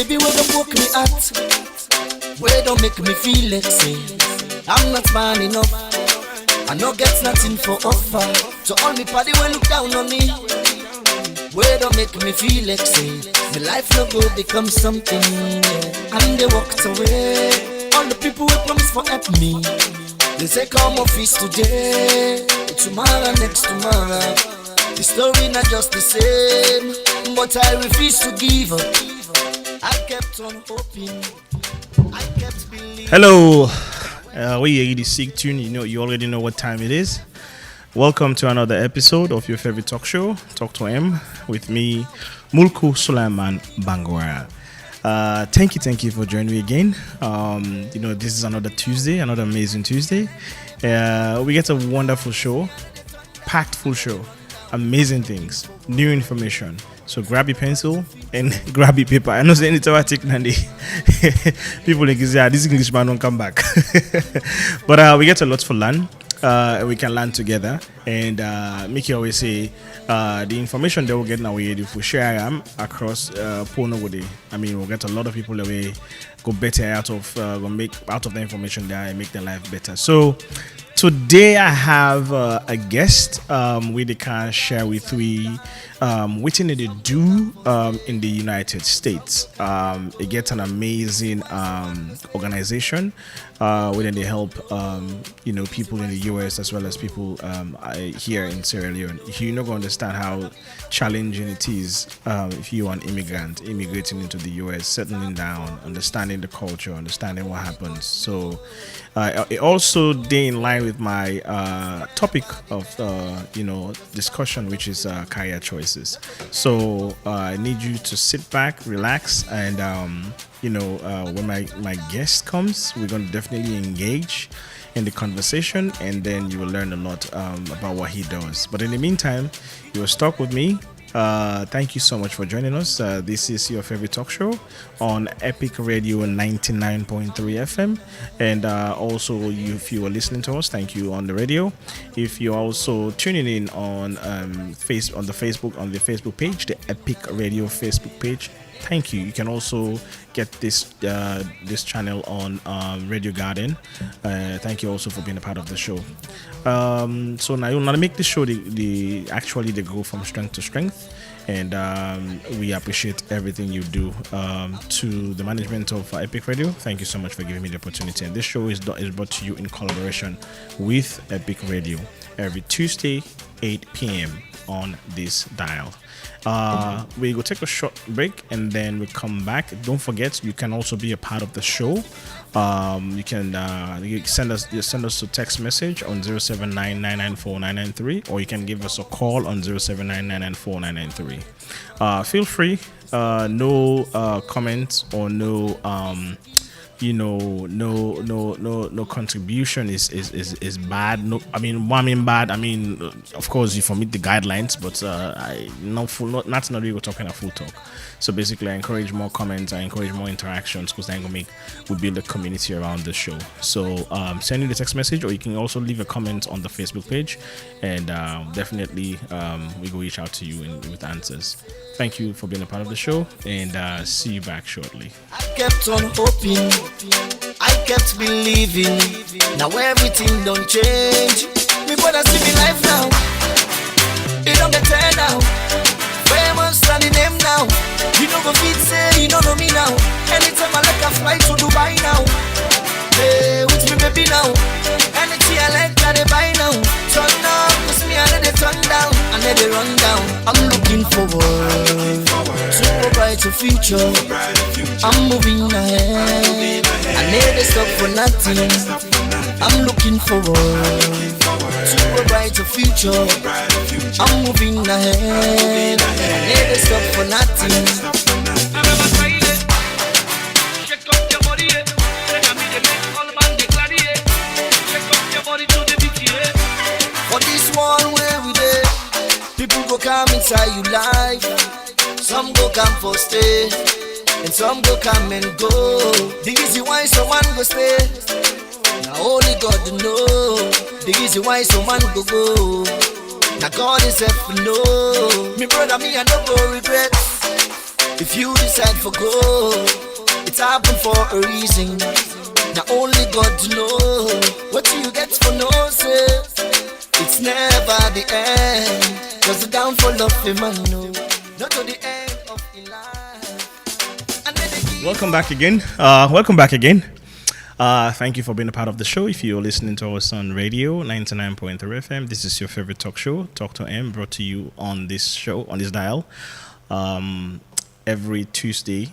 baby, where don't broke me at, where don't make me feel like say I'm not man enough. I no get nothing for offer. So all me party will look down on me. Where don't make me feel like say my life no go become something. And they walked away. All the people who promise for help me, they say come office today, tomorrow, next tomorrow. The story not just the same, but I refuse to give up. I kept on hoping, I kept believing. Hello, we are the Sick Tune. You already know what time it is. Welcome to another episode of your favorite talk show, Talk to M, with me, Mulku Sulaiman Bangwara. Thank you for joining me again. This is another Tuesday, another amazing Tuesday. We get a wonderful show, packed full show, amazing things, new information. So grab your pencil and grab your paper. I know saying it's automatic, Nandi. People like this Englishman don't come back. But we get a lot for learn. We can learn together, and Mickey always say the information that we're getting away if we share them across Ponowode. I mean, we'll get a lot of people that we go better out of go make out of the information there and make their life better. So today I have a guest we can share with we what they do in the United States. It gets an amazing organization where they help people in the US as well as people here in Sierra Leone. You're not going to understand how challenging it is if you're an immigrant immigrating into the US, settling down, understanding the culture, understanding what happens. So it also day in line with my topic of discussion, which is career choices. So I need you to sit back, relax, and when my guest comes, we're going to definitely engage in the conversation, and then you will learn a lot about what he does. But in the meantime, you will stuck with me. Thank you so much for joining us. This is your favorite talk show on Epic Radio 99.3 FM, and also if you are listening to us, thank you on the radio. If you're also tuning in on the Facebook page, the Epic Radio Facebook page, thank you. You can also get this channel on Radio Garden. Thank you also for being a part of the show. So now to make the show they go from strength to strength, and we appreciate everything you do. To the management of Epic Radio, thank you so much for giving me the opportunity. And this show is brought to you in collaboration with Epic Radio every Tuesday 8 p.m. on this dial. We go take a short break and then we come back. Don't forget, you can also be a part of the show. You can send us a text message on 079994993, or you can give us a call on 079994993. Feel free. No comments or no no contribution is bad. No, I mean bad. I mean, of course, if you meet the guidelines, but not really talking a full talk. So basically, I encourage more comments. I encourage more interactions because we build a community around the show. So send me the text message, or you can also leave a comment on the Facebook page, and definitely we will reach out to you with answers. Thank you for being a part of the show, and see you back shortly. I kept on hoping, I kept believing. Now everything don't change. Me brother see me life now. It don't get tired now. Famous and the name now. You know go fit say you don't know me now. Anytime I like a fly to Dubai now. Hey, with me baby now. Anything I like I they buy now. Turn up, cause me I let it turn down. I let it run down. I'm looking forward to a brighter future. I'm moving ahead. I never stop for nothing. I'm looking forward to a brighter future. I'm moving ahead. I never stop for nothing. For this one where we there, people go come inside you life. Some go come for stay, and some go come and go. The reason why someone go stay, now only God know. The reason why someone go. Now God is help know. Me brother, me I no go regret. If you decide for go, it's happened for a reason. Now only God to know what you get for no say. It's never the end, cause the downfall of a man, no, not to the end of a life. And then they give Welcome back again. Welcome back again. Thank you for being a part of the show. If you're listening to us on radio, 99.3 FM, this is your favorite talk show, Talk to M, brought to you on this show, on this dial, every Tuesday,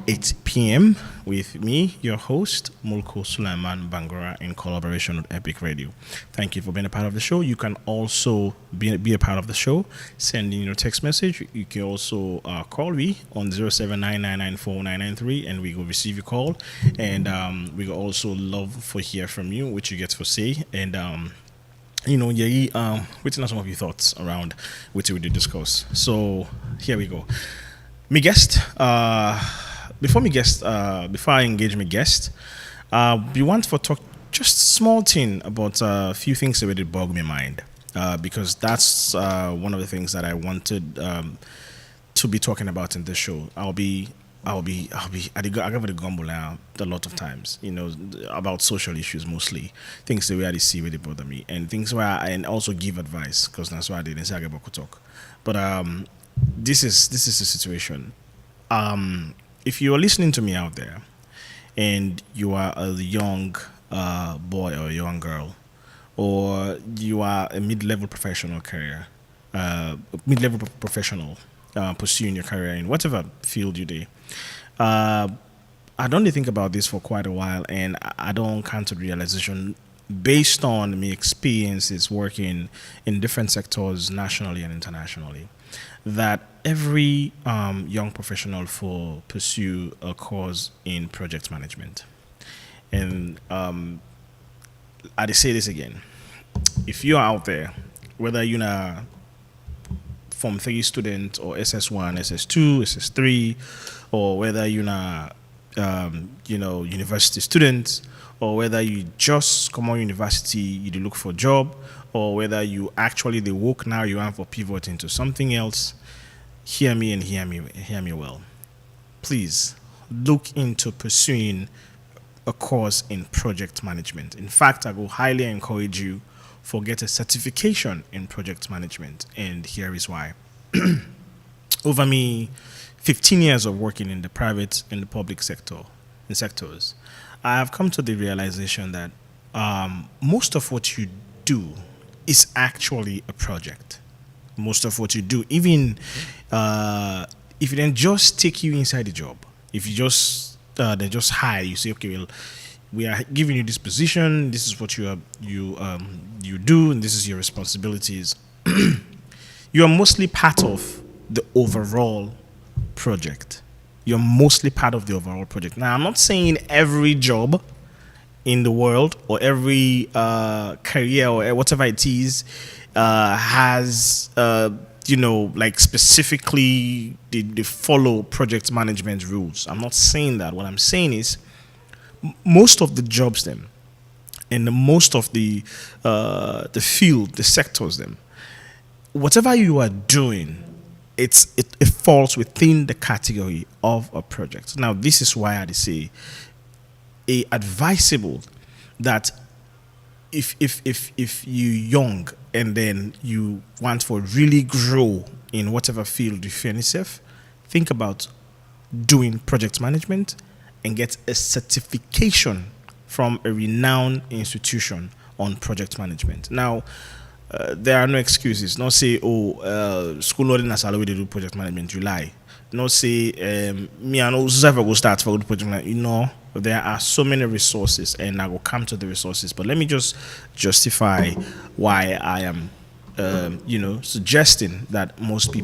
8 p.m. with me, your host, Mulko Sulaiman Bangora, in collaboration with Epic Radio. Thank you for being a part of the show. You can also be a part of the show, send in your text message. You can also call me on 0799949993, and we will receive your call. And we will also love for hear from you, which you get to say. And waiting on some of your thoughts around which we did discuss. So here we go. My guest, before I engage my guest, we want to talk just small thing about a few things that really bug my mind, because that's one of the things that I wanted to be talking about in this show. I give it a gumbo now a lot of times, about social issues mostly, things that we already see really bother me, and things where and also give advice, because that's why I didn't say I about talk. But this is the situation. If you are listening to me out there and you are a young boy or a young girl, or you are a mid-level professional pursuing your career in whatever field you do, I don't think about this for quite a while, and I don't come to the realization based on my experiences working in different sectors nationally and internationally, that every young professional pursue a course in project management. And I say this again: if you are out there, whether you're Form 3 student or SS1, SS2, SS3, or whether you're university student, or whether you just come out university, you look for a job, or whether you actually the work now you want for pivot into something else, hear me and hear me well. Please look into pursuing a course in project management. In fact, I will highly encourage you to get a certification in project management, and here is why. Over me 15 years of working in the private and the public sectors, I have come to the realization that most of what you do is actually a project. Most of what you do, even if it then just take you inside the job, if you just they just hire you, say, okay, well, we are giving you this position, this is what you do, and this is your responsibilities. You are mostly part of the overall project. You're mostly part of the overall project. Now, I'm not saying every job in the world or every career or whatever it is has specifically they follow project management rules. I'm not saying that. What I'm saying is most of the jobs them and most of the field, the sectors them, whatever you are doing, it falls within the category of a project. Now, this is why I say advisable that if you young and then you want to really grow in whatever field you find yourself, think about doing project management and get a certification from a renowned institution on project management. Now, there are no excuses. Not say, school loading as always they do project management. You lie. Not say, me I know never go start for project management. There are so many resources, and I will come to the resources. But let me just justify why I am, suggesting that most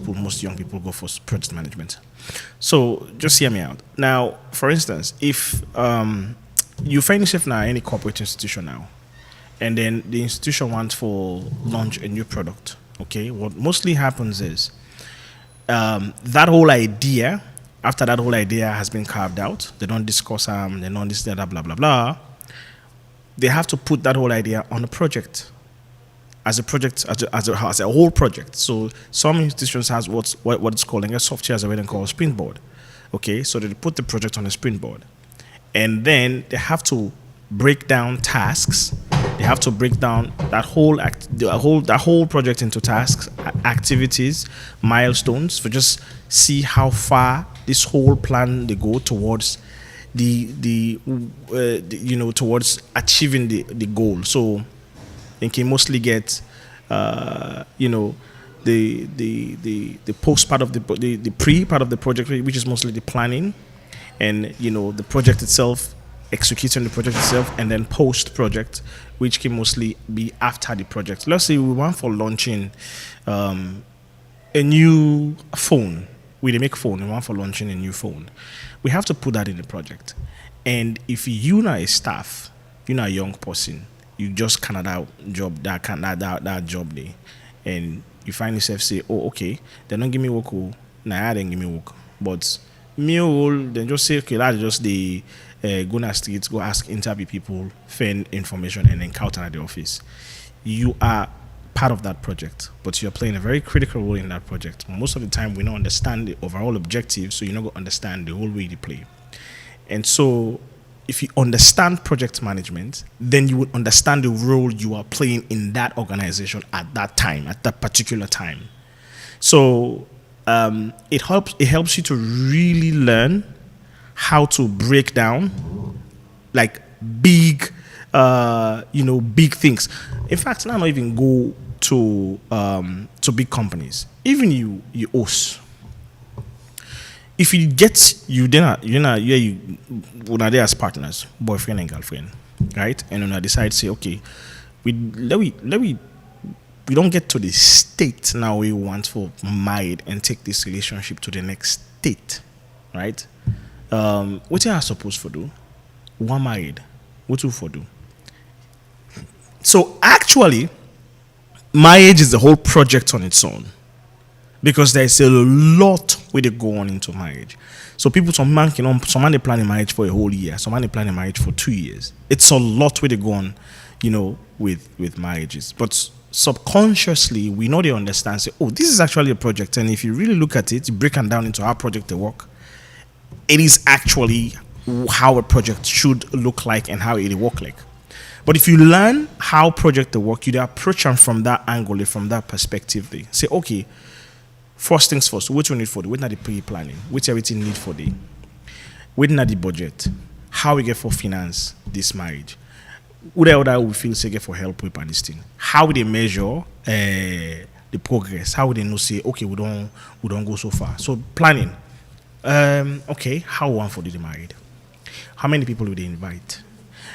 young people go for project management. So just hear me out. Now, for instance, if you find yourself now in any corporate institution now, and then the institution wants to launch a new product, okay, what mostly happens is that whole idea, after that whole idea has been carved out, they don't discuss they don't this, that, blah, blah, blah. They have to put that whole idea on a project, as a project, as a whole project. So some institutions has what's called a software as a way called Springboard. Okay, so they put the project on a sprint board, and then they have to break down tasks. They have to break down that whole project into tasks, activities, milestones, for just see how far this whole plan they go towards towards achieving the goal. So they can mostly get the post part of the pre part of the project, which is mostly the planning, and the project itself, executing the project itself, and then post project, which can mostly be after the project. Let's say we want for launching a new phone. We make phone. We want for launching a new phone. We have to put that in the project. And if you're not a staff, you're not a young person, you just Canada job that job there, and you find yourself say, oh, okay, they don't give me work, nah, they don't give me work, but me then just say, okay, that's just the go na streets, go ask, interview people, find information, and then count at the office. You are part of that project, but you're playing a very critical role in that project. Most of the time, we don't understand the overall objective, so you're not going to understand the whole way you play. And so, if you understand project management, then you would understand the role you are playing in that organization at that time, at that particular time. So, it helps you to really learn how to break down like big big things. In fact, now not even go to big companies. Even you host. If you get you there as partners, boyfriend and girlfriend, right? And when I decide say, okay, we don't get to the state now we want for married and take this relationship to the next state, right? What are you supposed to do? One married, what you for do? So actually, marriage is the whole project on its own, because there's a lot where they go on into marriage. So people, some man they plan a marriage for a whole year, some man they plan a marriage for 2 years. It's a lot where they go on, with marriages. But subconsciously, we know they understand, say, oh, this is actually a project. And if you really look at it, break them down into how project they work, it is actually how a project should look like and how it work like. But if you learn how project they work, you approach them from that angle, from that perspective. They say, okay, first things first, what you need for the, what are the pre-planning, what everything need for the, what are the budget, how we get for finance this marriage, whatever we feel say get for help with this thing, how they measure the progress, how they know say, okay, we don't go so far. So planning. Okay, how one for the married? How many people will they invite?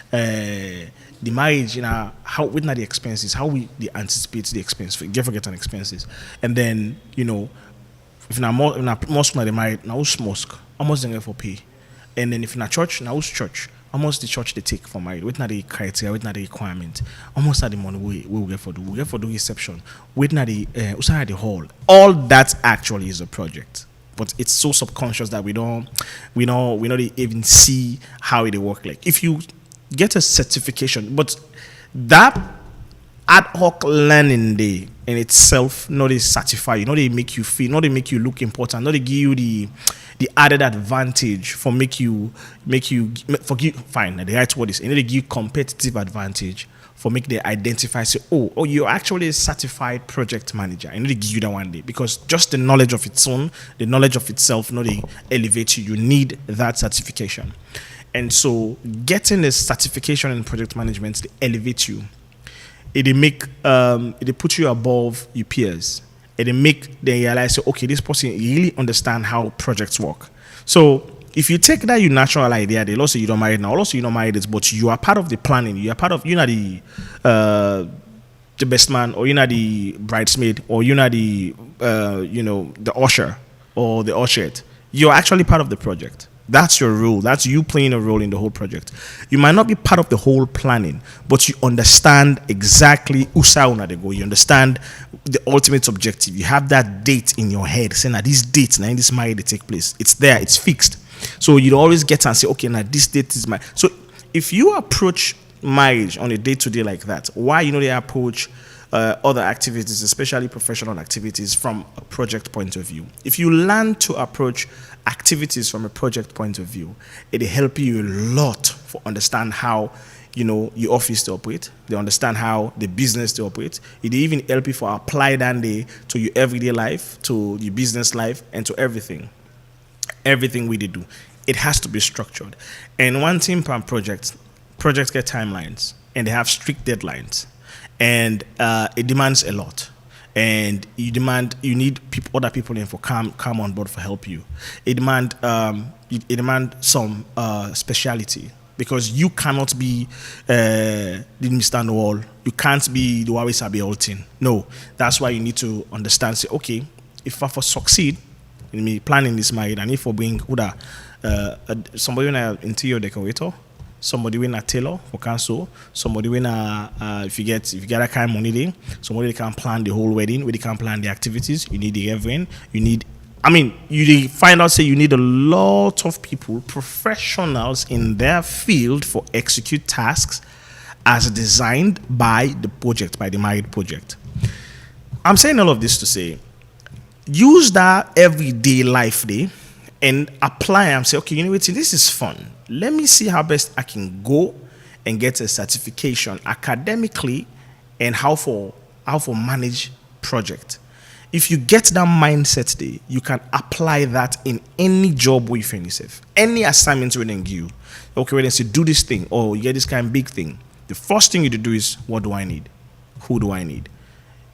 The marriage, how what are the expenses? How we anticipate the expense? Forget on expenses, and then if na mosque na the married, now who's mosque? How much they get for pay? And then if na church, now who's church? How much the church they take for married? What are the criteria? What are the requirement? How much are the money we will get for do? We get for the reception. What are the hall? All that actually is a project. But it's so subconscious that we don't even see how it work like. If you get a certification, but that ad hoc learning day in itself, not they certify you, not they make you feel, not they make you look important, not they give you the added advantage for fine, the right word is, and they give you competitive advantage for make they identify, say, oh, you're actually a certified project manager. I need to give you that one day, because just the knowledge of its own, the knowledge of itself, they elevate you. You need that certification. And so getting a certification in project management, they elevate you. It put you above your peers. They realize, say, okay, this person really understand how projects work. So if you take that your natural idea, they also you don't marry now, also you don't marry this, but you are part of the planning, you are part of the best man, or the bridesmaid, or the usher or the ushered. You're actually part of the project. That's your role. That's you playing a role in the whole project. You might not be part of the whole planning, but you understand exactly usauna they go. You understand the ultimate objective. You have that date in your head, saying that this date, now in this marriage, they take place. It's there. It's fixed. So you always get and say, okay, now this date is my. So if you approach marriage on a day-to-day like that, why they approach other activities, especially professional activities, from a project point of view. If you learn to approach activities from a project point of view, it'll help you a lot for understand how your office to operate. They understand how the business to operate. It even help you for apply that day to your everyday life, to your business life, and to everything. Everything we do, it has to be structured. And one thing per projects get timelines, and they have strict deadlines, and it demands a lot. And you need other people in for come on board for help you. It demand some speciality, because you cannot be the Mr. Know-all. You can't be the Wawi Sabi all thing. No, that's why you need to understand. Say, okay, if I for succeed in me planning this marriage, and if I bring somebody in an interior decorator, somebody when a tailor for cancel, somebody when if you get that kind of money there, somebody can plan the whole wedding, where they can plan the activities. You need the reverend, you find out, say, you need a lot of people, professionals in their field, for execute tasks as designed by the married project. I'm saying all of this to say, use that everyday life day and apply and say, okay, this is fun. Let me see how best I can go and get a certification academically, and how for manage project. If you get that mindset there, you can apply that in any job where you find yourself, any assignment we then give you. Okay, when they say do this thing, or you get this kind of big thing, the first thing you do is, what do I need? Who do I need?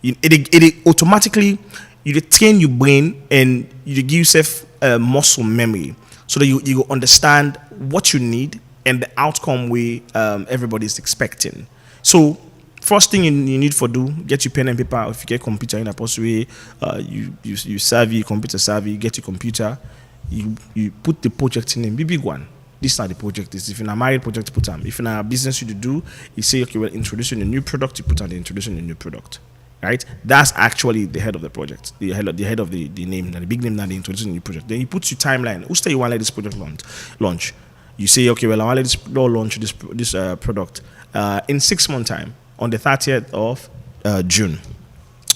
It automatically, you train your brain, and you give yourself muscle memory, so that you understand what you need and the outcome where everybody is expecting. So first thing you need to do, get your pen and paper. If you get computer in a possible way, you savvy, computer savvy, get your computer, you put the project in a big one. This is how the project is. If you're a married project, you put them. If you're a business you do, you say, okay, we're introducing a new product, you put on the introducing a new product. Right? That's actually the head of the project, the head of the name, the big name that they introducing a new project. Then you put your timeline. Who say you want to let this project launch? You say, okay, well, I want to launch this product in 6 months' time, on the 30th of June.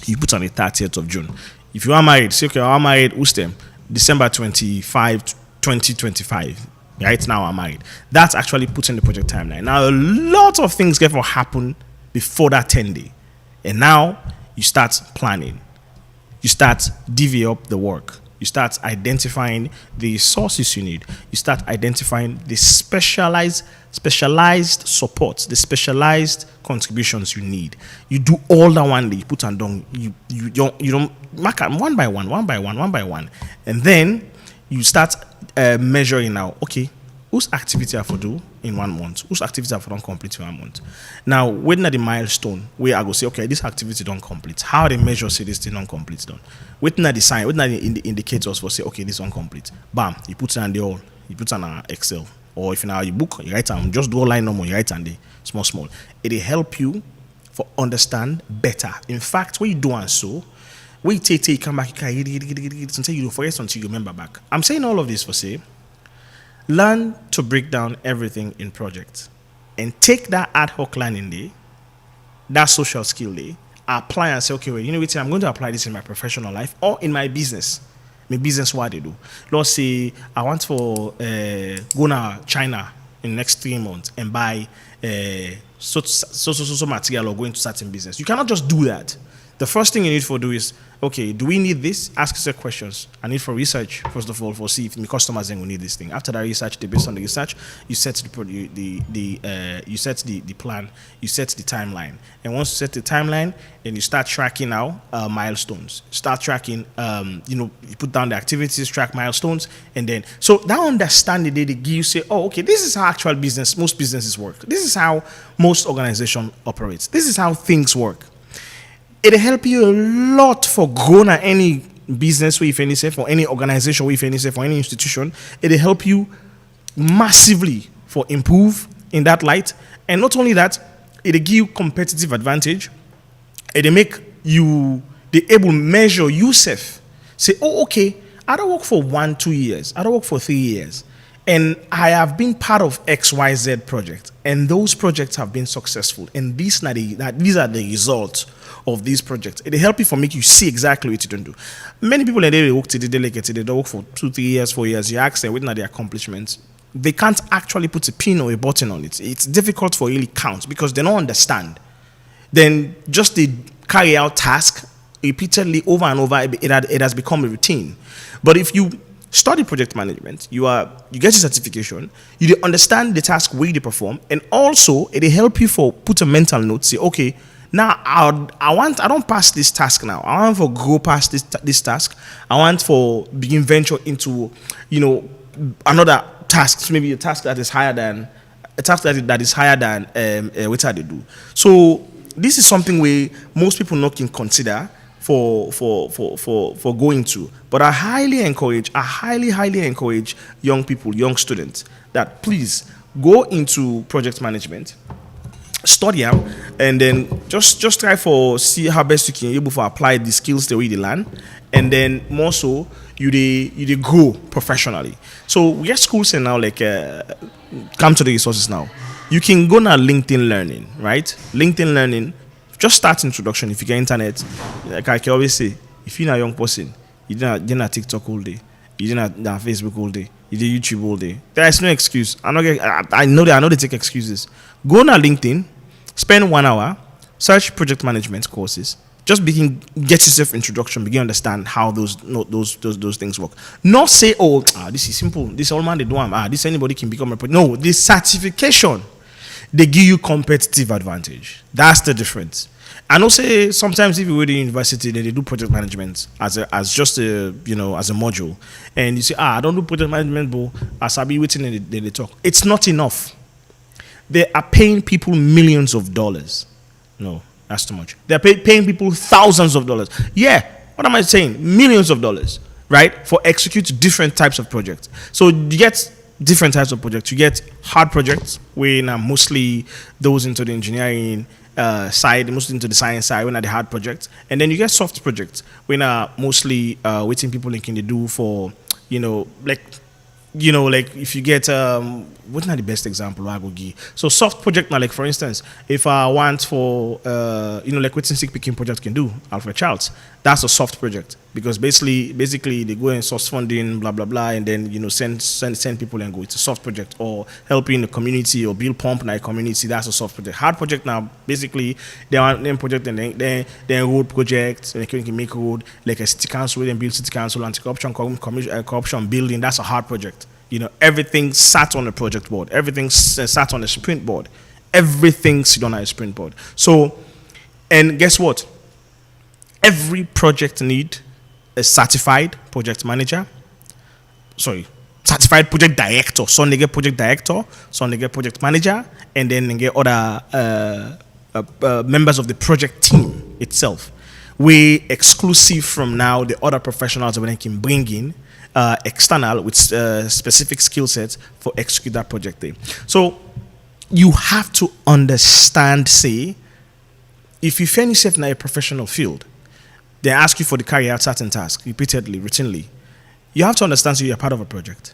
You put on the 30th of June. If you are married, say, okay, I'm married, who's them? December 25, 2025. Right now I'm married. That's actually putting the project timeline. Now, a lot of things get to happen before that 10 day. And now you start planning. You start divvy up the work. You start identifying the sources you need. You start identifying the specialized support, the specialized contributions you need. You do all that one day. You put and down. You don't mark them one by one, and then you start measuring now. Okay, whose activity I for do in 1 month? Whose activity I for don't complete in 1 month? Now, when at the milestone where I go say, okay, this activity don't complete. How they measure say this thing don't complete done? Waiting at the sign, waiting at the indicators for say, okay, this don't complete. Bam, you put it on the all. You put it on Excel, or if you know you book, you write down. Just do a line number, you write on the small. It'll help you for understand better. In fact, when you do and so, when you take you come back, you can until you forget until you remember back. I'm saying all of this for say, learn to break down everything in projects, and take that ad hoc learning day, that social skill day, apply and say, okay, well, I'm going to apply this in my professional life or in my business. My business, what they do. Let's say I want to go to China in the next 3 months and buy so material or go into certain business. You cannot just do that. The first thing you need to do is, okay, do we need this? Ask yourself questions. I need for research, first of all, for see if my customers then will need this thing. After that research, based on the research, you set you set the plan, you set the timeline. And once you set the timeline, then you start tracking now milestones. Start tracking, you put down the activities, track milestones, and then so that understanding they give you say, oh, okay, this is how most businesses work. This is how most organization operates. This is how things work. It'll help you a lot for growing at any business where you find yourself, or any organization where you find yourself, or any institution. It'll help you massively for improve in that light. And not only that, it'll give you competitive advantage. It'll make you able to measure yourself. Say, oh, okay, I don't work for 1-2 years. I don't work for 3 years. And I have been part of XYZ project, and those projects have been successful. And these are the results of these projects. It help you for make you see exactly what you don't do. Many people in they work till they work for 2, 3 years, 4 years. You ask them what are their accomplishments. They can't actually put a pin or a button on it. It's difficult for really count because they don't understand. Then just they carry out task repeatedly over and over. It has become a routine. But if you study project management, you get a certification, you understand the task where they perform, and also it help you for put a mental note, say, okay, now I don't pass this task now. I want for go past this task. I want for begin venture into, another task, maybe a task that is higher than what they do. So this is something where most people not can consider for going to. But I highly encourage young people, young students, that please go into project management, study them, and then just try for see how best you can able to apply the skills the way they learn, and then more so you grow professionally. So we get schools and now come to the resources now. You can go now LinkedIn Learning, right? LinkedIn Learning, just start introduction. If you get internet, like I can always say, if you're a young person, you're not TikTok all day, you're not Facebook all day, you do YouTube all day. There is no excuse. I know they take excuses. Go on LinkedIn, spend 1 hour, search project management courses. Just get yourself introduction, begin understand how those things work. Not say, this is simple. This all man they do. This anybody can become a project. No, this certification, they give you competitive advantage. That's the difference. I know say sometimes if you go to university, they do project management as just a module, and you say, I don't do project management, but as I be waiting and they talk. It's not enough. They are paying people millions of dollars. No, that's too much. They're paying people thousands of dollars. Yeah, what am I saying? Millions of dollars, right? For execute different types of projects. So you get different types of projects. You get hard projects, where mostly those into the engineering side, mostly into the science side, when are the hard projects. And then you get soft projects, when are mostly waiting people can they do for, like if you get what's not the best example I go give. So soft project now, like for instance, if I want for like what sick picking project can do, Alpha Charles, that's a soft project because basically they go and source funding, blah blah blah, and then send people and go. It's a soft project. Or helping the community or build pump in a community, that's a soft project. Hard project now, basically they want them project and then road projects, and they can make road like a city council, then build city council, anti-corruption corruption building. That's a hard project. Everything sat on the project board. Everything sat on the sprint board. Everything sit on a sprint board. So, and guess what? Every project need a certified project manager. Certified project director. Some they get project director, some they get project manager, and then they get other members of the project team itself. We exclusive from now the other professionals that we can bring in. External with specific skill sets for execute that project there. So you have to understand, say, if you find yourself in a professional field, they ask you for the carry out certain tasks repeatedly, routinely. You have to understand, so you're part of a project,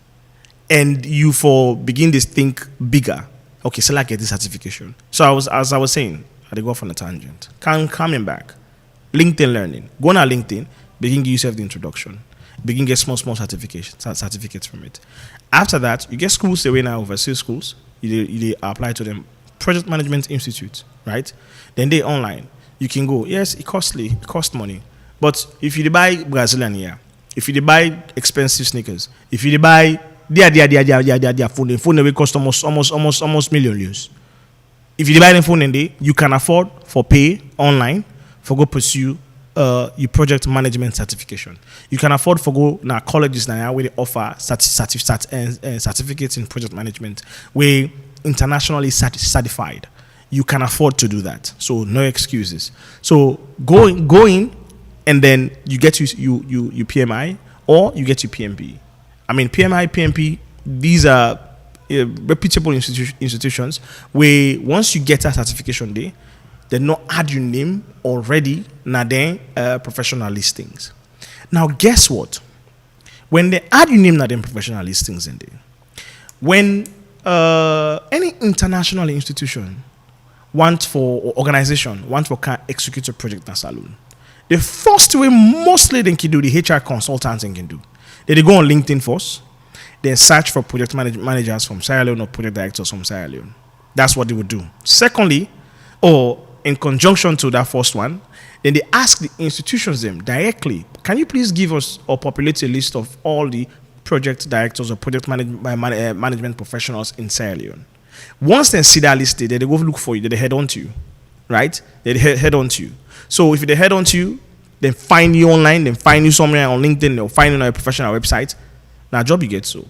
and you for begin this think bigger. Okay, so like get this certification. So as I was saying, I go off on a tangent. Coming back, LinkedIn Learning. Go on LinkedIn, begin give yourself the introduction. Begin get small certificates from it. After that, you get schools the way now, overseas schools. You apply to them. Project Management Institute, right? Then they online. You can go. Yes, it costs money. But if you buy Brazilian here, if you buy expensive sneakers, if you buy their phone will cost almost $1,000,000. If you buy the phone and you can afford for pay online for go pursue your project management certification. You can afford for go now colleges now where they offer certificates in project management, where internationally certified. You can afford to do that. So no excuses. So go in and then you get you PMI or you get your PMP. I mean PMI, PMP, these are reputable institutions where once you get that certification there, they not add your name already na then professional listings. Now guess what? When they add your name na then professional listings in there, when any international institution want for or organization want for can execute a project in saloon. The first way mostly they can do the HR consultants can do. They go on LinkedIn first, then search for project managers from Sierra Leone or project directors from Sierra Leone. That's what they would do. Secondly, or in conjunction to that first one, then they ask the institutions them directly, can you please give us or populate a list of all the project directors or project management professionals in Sierra Leone? Once they see that list, they go look for you, they head on to you, right? They head on to you. So if they head on to you, then find you online, then find you somewhere on LinkedIn, or find you on a professional website, now job you get so.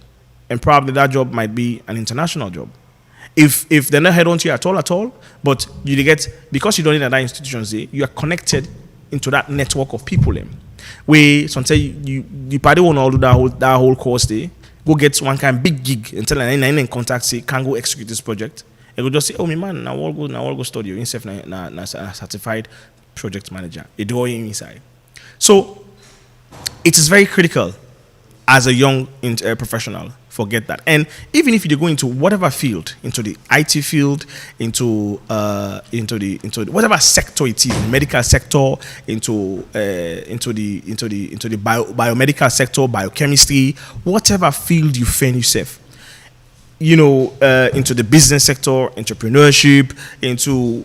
And probably that job might be an international job. If they're not head on to you at all, but you get, because you don't need another institutions, you are connected into that network of people. Where sometimes you probably won't all do that whole course there. Go get one kind of big gig and tell them in contact, say, can go execute this project. They go just say, oh, my man, now I'll go study you. Instead of certified project manager. They do all inside. So it is very critical as a young professional. Forget that. And even if you go into whatever field, into the IT field, into the whatever sector it is, the medical sector, into the biomedical sector, biochemistry, whatever field you find yourself, into the business sector, entrepreneurship, into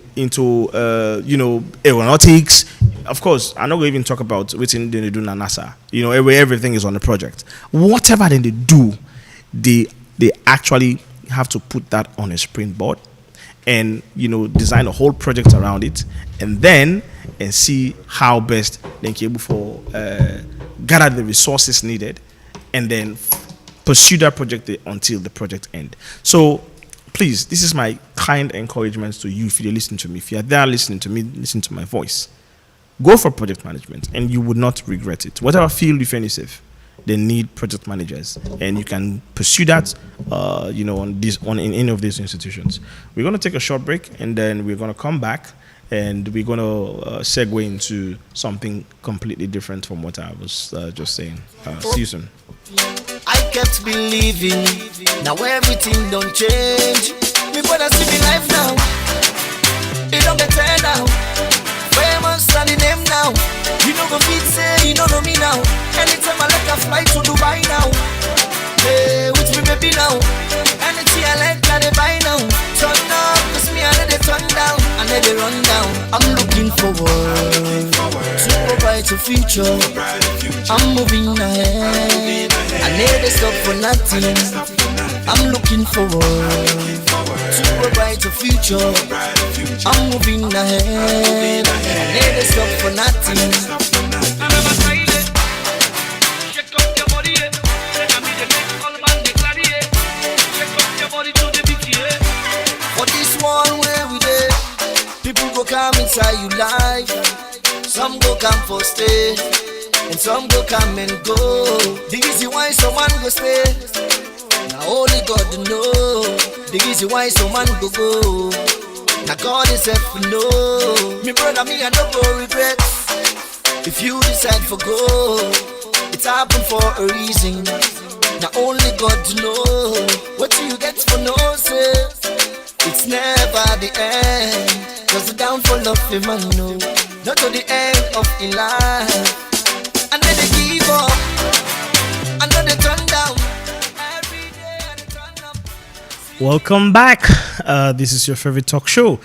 aeronautics. Of course, I'm not going to even talk about what they do in NASA. Everything is on the project. Whatever then they do, they actually have to put that on a springboard and design a whole project around it, and see how best they can able for gather the resources needed, and then pursue that project until the project end. So please, this is my kind encouragement to you. If you're listening to me, if you're there listening to me, listen to my voice. Go for project management, and you would not regret it. Whatever field you find yourself, they need project managers, and you can pursue that, in any of these institutions. We're going to take a short break, and then we're going to come back, and we're going to segue into something completely different from what I was just saying. See you soon. I kept believing, now everything don't change. Me brother see me life now, it don't get turned now. Famous and the name now. You know go fit say you don't know me now. Anytime I like a fly to Dubai now. Hey, with me baby now. Anything I like I they buy now. Turn up, cause me I let it turn down. I let it run down. I'm looking forward to a brighter future. I'm moving ahead. I never stop for nothing. I'm looking forward to a brighter future. I'm moving ahead. I never stop for nothing. For this one where we there, people go come inside you life. Some go come for stay, and some go come and go. The reason why someone go stay, now only God know. The reason why someone go. Now God is help know. Me brother, me I don't go regret. If you decide for go, it's happened for a reason. Now only God know. What you get for no say, it's never the end. Cause the downfall of a man no, not to the end of a life. And then they give up, and then they turn down. Every day and they turn up. Welcome back. This is your favorite talk show,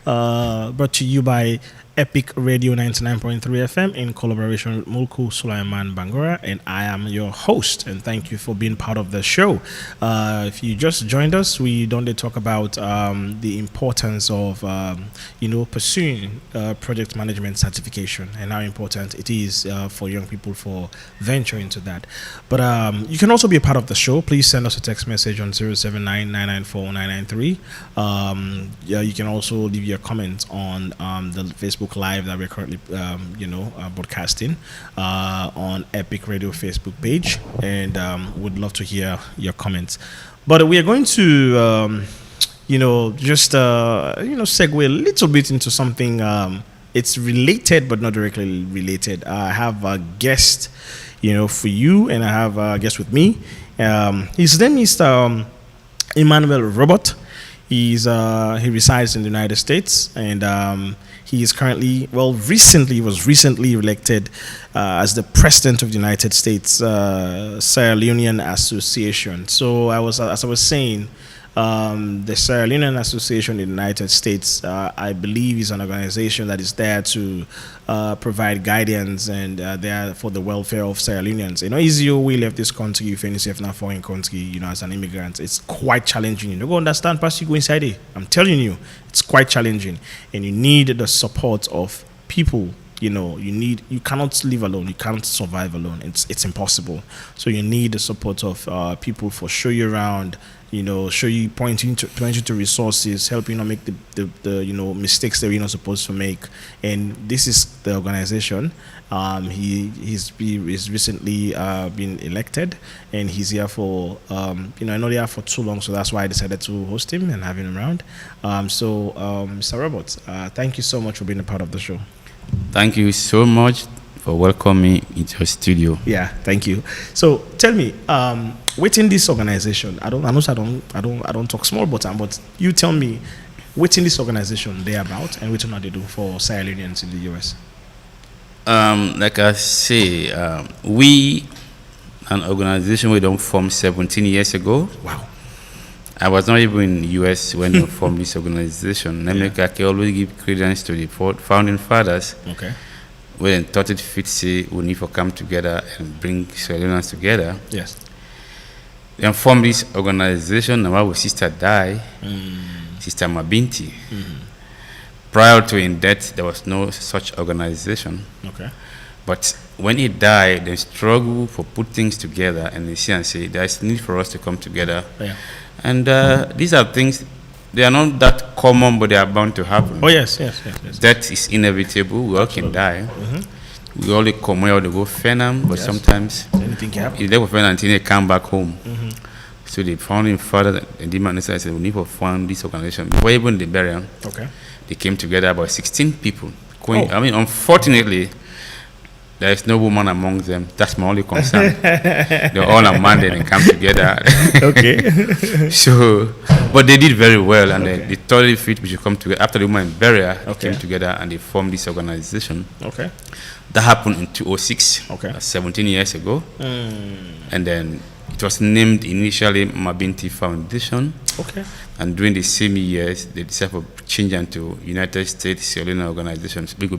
brought to you by Epic Radio 99.3 FM in collaboration with Mulku Sulaiman Bangora, and I am your host, and thank you for being part of the show. If you just joined us, we don't talk about the importance of pursuing project management certification and how important it is for young people for venture into that. But you can also be a part of the show. Please send us a text message on 079-994-993. You can also leave your comments on the Facebook Live that we're currently broadcasting on Epic Radio Facebook page, and would love to hear your comments. But we are going to segue a little bit into something. It's related but not directly related. I have a guest for you, and I have a guest with me. His name is Emmanuel Rogers. He resides in the United States, and he is currently, recently was recently elected as the president of the United States Sierra Leonean Association. So as I was saying, the Sierra Leonean Association in the United States, I believe, is an organization that is there to provide guidance and there for the welfare of Sierra Leoneans. You know, easy we left this country, you find yourself in a foreign country, you know, as an immigrant, it's quite challenging. You don't go understand, past you go inside it. I'm telling you, it's quite challenging, and you need the support of people. You know, you cannot live alone, you can't survive alone. It's impossible. So you need the support of people for show you around, you know, pointing to resources, helping you make the you know, mistakes that we're not supposed to make. And this is the organization. He's recently been elected, and he's here for you know, I know they're here for too long, so that's why I decided to host him and have him around. Mr. Roberts, thank you so much for being a part of the show. Thank you so much for welcoming me into your studio. Yeah, thank you. So tell me, within this organization, I don't talk small, but you tell me, within this organization they about and what they do for Sierra Leoneans in the US. Like I say, we an organization we don't form 17 years ago. Wow. I was not even in the US when we formed this organization. I can always give credence to the founding fathers. Okay. When thought it fit, say we need to come together and bring Sierra Leoneans together. Yes. Then formed this organization. And our sister died, Sister Mabinti. Prior to in death, there was no such organization. Okay. But when he died, they struggled for put things together, and they see and say there is need for us to come together. Yeah. And these are things, they are not that common, but they are bound to happen. Oh yes. Death is inevitable. We all can die. We all come out to go Fenam, but sometimes anything can happen. if they go Fenam until they come back home. So the founding father and the minister said we need to found this organization. Before even the burial, Okay. they came together about 16 people. I mean, unfortunately, there is no woman among them. That's my only concern. They're all amended and come together. Okay. So, but they did very well, and they totally fit. We should come together after the woman burial. They came together and they formed this organization. Okay. That happened in 2006. Okay. 17 years ago. And then it was named initially Mabinti Foundation. Okay. And during the same years, they decided to change into United States Sierra Leone organizations. It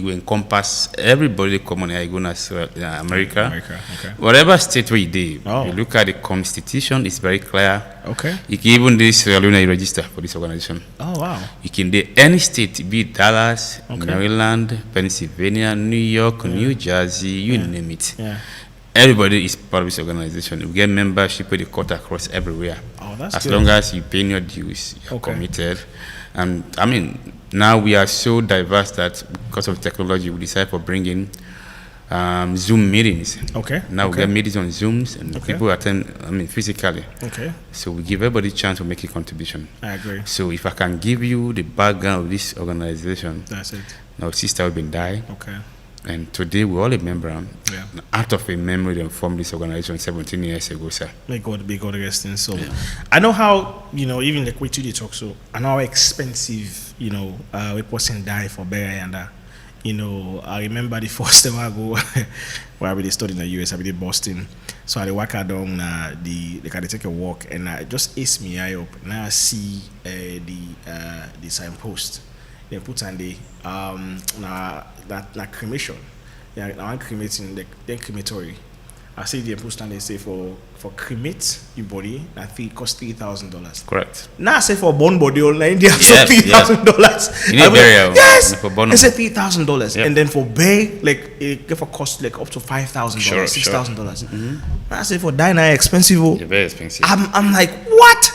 will encompass everybody common here, America. Okay. Whatever state we did, Oh. you look at the constitution, it's very clear. Okay. You can even do Sierra Leone register for this organization. Oh wow. You can do any state, be it Dallas, Okay. Maryland, Pennsylvania, New York, New Jersey, you name it. Yeah. Everybody is part of this organization. We get membership with the court across everywhere. Oh, that's as good. long as you pay your dues, you're committed. And I mean, now we are so diverse that because of technology, we decided for bringing Zoom meetings. Okay. Now we get meetings on Zooms and people attend, physically. Okay. So we give everybody a chance to make a contribution. I agree. So if I can give you the background of this organization, That's it. now sister have been died. Okay. And today we're all a member. Yeah. Out of a memory, they formed this organization 17 years ago, sir. May God rest in soul. I know how, you know, even like we do talk, so I know how expensive, you know, a person die for burial, and you know, I remember the first time I go where I really studied in the US, I really Boston. So I walk out down they can take a walk, and I just ace me eye up. Now I see the signpost. They put on the that cremation. Yeah, now I'm cremating the crematory. I see the post and they say for cremate your body that fee cost $3,000. Correct. Now I say for born body online they have $3,000. You need burial. Yes. For born. They say $3,000, Yep. and then for bury it for cost like up to $5,000, Sure, $6,000. Now I say for dying expensive. They're very expensive. I'm like, what?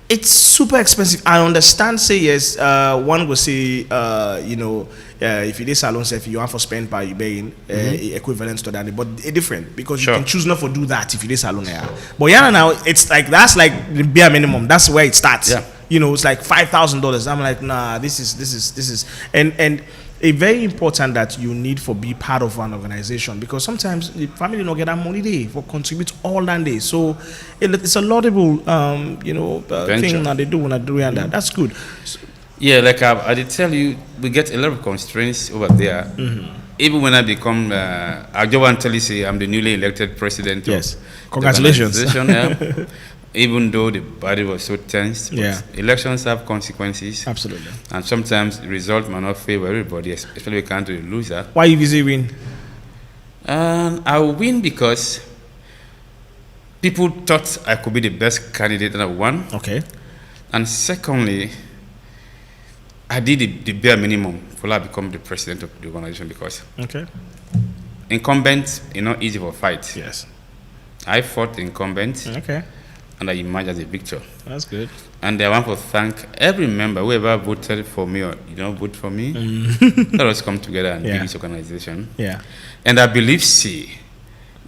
It's super expensive. I understand. Say yes. One will say, you know, if you did salon, say if you want for spend by paying equivalent to that, but it's different because you can choose not to do that if you did salon. Yeah. But yeah, now it's like that's like the bare minimum. That's where it starts. Yeah. You know, it's like $5,000. I'm like, nah, this is, and a very important that you need for be part of an organization, because sometimes the family don't get that money there for contribute all that day. So it's a laudable, thing that they do when I do and that. That's good. So, Yeah, like I did tell you, we get a lot of constraints over there. Even when I become, I just want to tell you, say I'm the newly elected president. yes, Of the congratulations. organization, yeah. Even though the body was so tense, but Yeah. elections have consequences, Absolutely. and sometimes the result might not favor everybody, especially when it comes to the loser. Why you visit win? And I win because people thought I could be the best candidate, and I won. Okay. And secondly, I did the bare minimum for I become the president of the organization, because Okay. incumbents is not easy for fight. Yes. I fought the incumbent, Okay. and I emerged as a victor. That's good. And I want to thank every member, whoever voted for me or vote for me. Let us come together and Yeah. build this organization. Yeah. And I believe,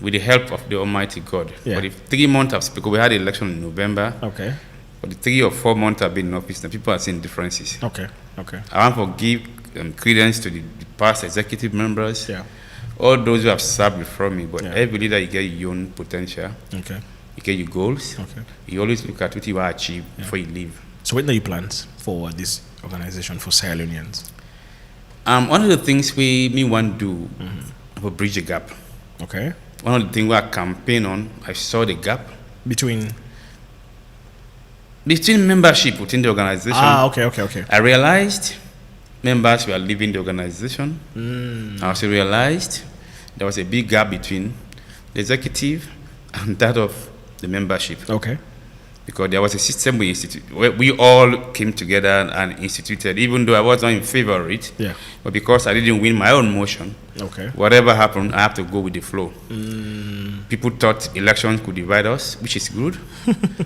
with the help of the Almighty God, Yeah. for the 3 months of, because we had the election in November, Okay. for the 3 or 4 months I've been in office, and people are seeing differences. Okay. Okay. I want to give credence to the past executive members, Yeah. all those who have served before me. But Yeah. every leader, you get your own potential, Okay. you get your goals. Okay. You always look at what you want to achieve before you leave. So what are your plans for this organization for Sierra Leoneans? One of the things me want to do for bridge the gap. Okay. One of the things we are campaign on, I saw the gap Between membership within the organization. Okay. I realized members were leaving the organization. I also realized there was a big gap between the executive and that of the membership, Okay. because there was a system we all came together and instituted, even though I was not in favor of it. Yeah. But because I didn't win my own motion, Okay. whatever happened, I have to go with the flow. People thought elections could divide us, which is good.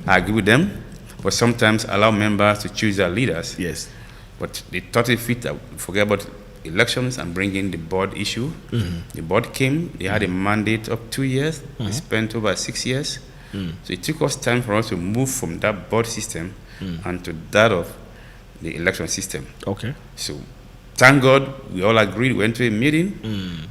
I agree with them. But sometimes allow members to choose their leaders. Yes. But they thought it fit, forget about elections and bring in the board issue. The board came, they had a mandate of 2 years. They spent over 6 years. So it took us time for us to move from that board system and to that of the election system. Okay. So thank God we all agreed, we went to a meeting.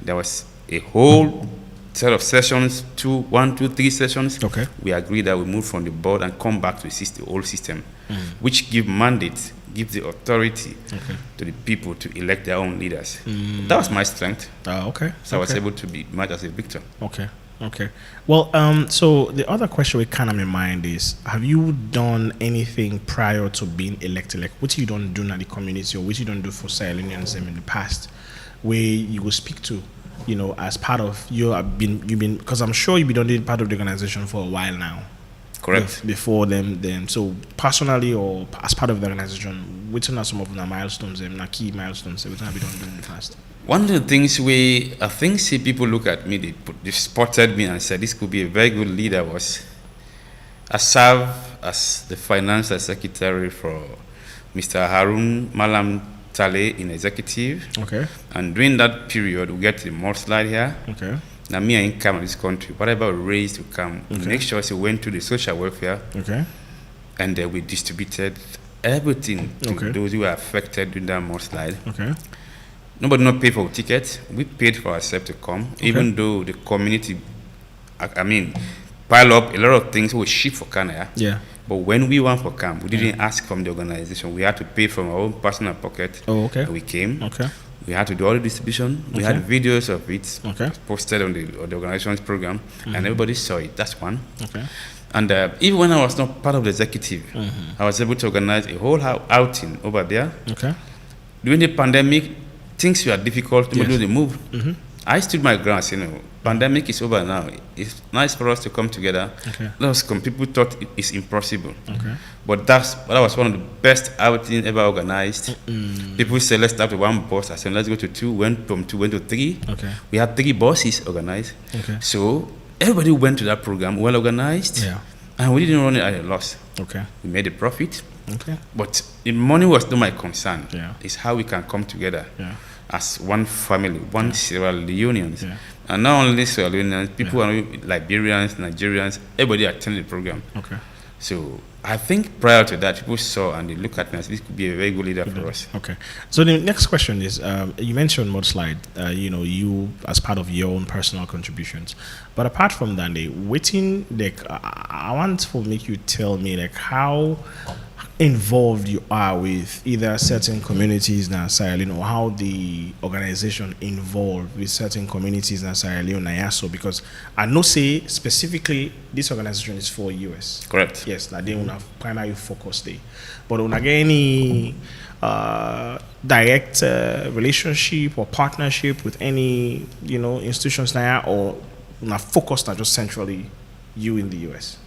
There was a whole set of sessions, 1, 2, 3 sessions. Okay. We agreed that we move from the board and come back to the old system, which give mandate, give the authority to the people to elect their own leaders. That was my strength. Okay. So I was Okay. able to be emerged as a victor. Okay. Okay. Well, so the other question we kind of in mind is: have you done anything prior to being elected? Like, what you don't do in the community, or what you don't do for Sierra Leoneans in the past, where you will speak to, as part of you've been, because I'm sure you've been doing part of the organization for a while now. Correct. Before them. So personally or as part of the organization, which are some of the milestones, the key milestones that we have been doing in the past? One of the things people look at me, they spotted me and said this could be a very good leader, was I served as the finance secretary for Mr. Harun Malam Tale in executive. Okay. And during that period, we get the more slide here. Okay. Now, me and income in this country, whatever we raised to come, we make sure we went to the social welfare, Okay. and we distributed everything to those who were affected during that more slide. Okay. Nobody not pay for tickets. We paid for ourselves to come, even though the community, pile up a lot of things we ship for Canada. Yeah. But when we went for camp, we didn't ask from the organization. We had to pay from our own personal pocket. Oh, okay. We came. Okay. We had to do all the distribution. We had videos of it posted on the organization's program, and everybody saw it. That's one. Okay. And even when I was not part of the executive, I was able to organize a whole outing over there. Okay. During the pandemic, things were difficult to do the move. I stood my ground, pandemic is over now. It's nice for us to come together. Okay. Let's come. People thought it's impossible. Okay. But that was one of the best outings ever organized. People said, let's start with one bus. I said, let's go to 2. Went from 2, went to 3. Okay. We had 3 buses organized. Okay. So everybody went to that program, well organized. Yeah. And we didn't run it at a loss. Okay. We made a profit. Okay. But the money was not my concern. Yeah. It's how we can come together as one family, one Sierra Leoneans. Yeah. And not only Sierra Leoneans, people are Liberians, Nigerians, everybody attended the program. Okay. So I think prior to that, people saw and they look at me as this could be a very good leader for us. Okay. So the next question is, you mentioned mudslide, you as part of your own personal contributions. But apart from that, waiting, like, I want to make you tell me, like, how involved you are with either certain communities in Sierra Leone, or how the organization involved with certain communities in Sierra Leone, IASO, because I know say specifically this organization is for US. Correct. Yes, that they will have primary focus there. But when I get any direct relationship or partnership with any institutions now, or not focused on just centrally you in the US?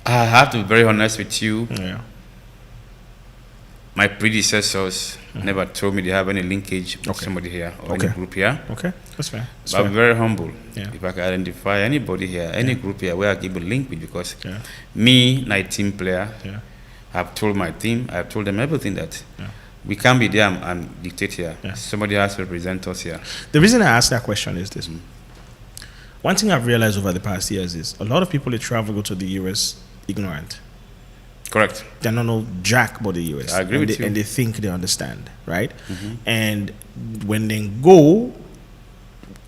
I have to be very honest with you. Yeah. My predecessors never told me they have any linkage with somebody here or any group here. Okay, that's fair. But I'm very humble. Yeah. If I can identify anybody here, any group here where I give a link with, because me, night team player, I've told my team, I've told them everything that we can't be there and dictate here. Yeah. Somebody has to represent us here. The reason I ask that question is this. One thing I've realized over the past years is a lot of people that travel go to the US ignorant. Correct. They don't know jack about the US. I agree with you. And they think they understand, right? And when they go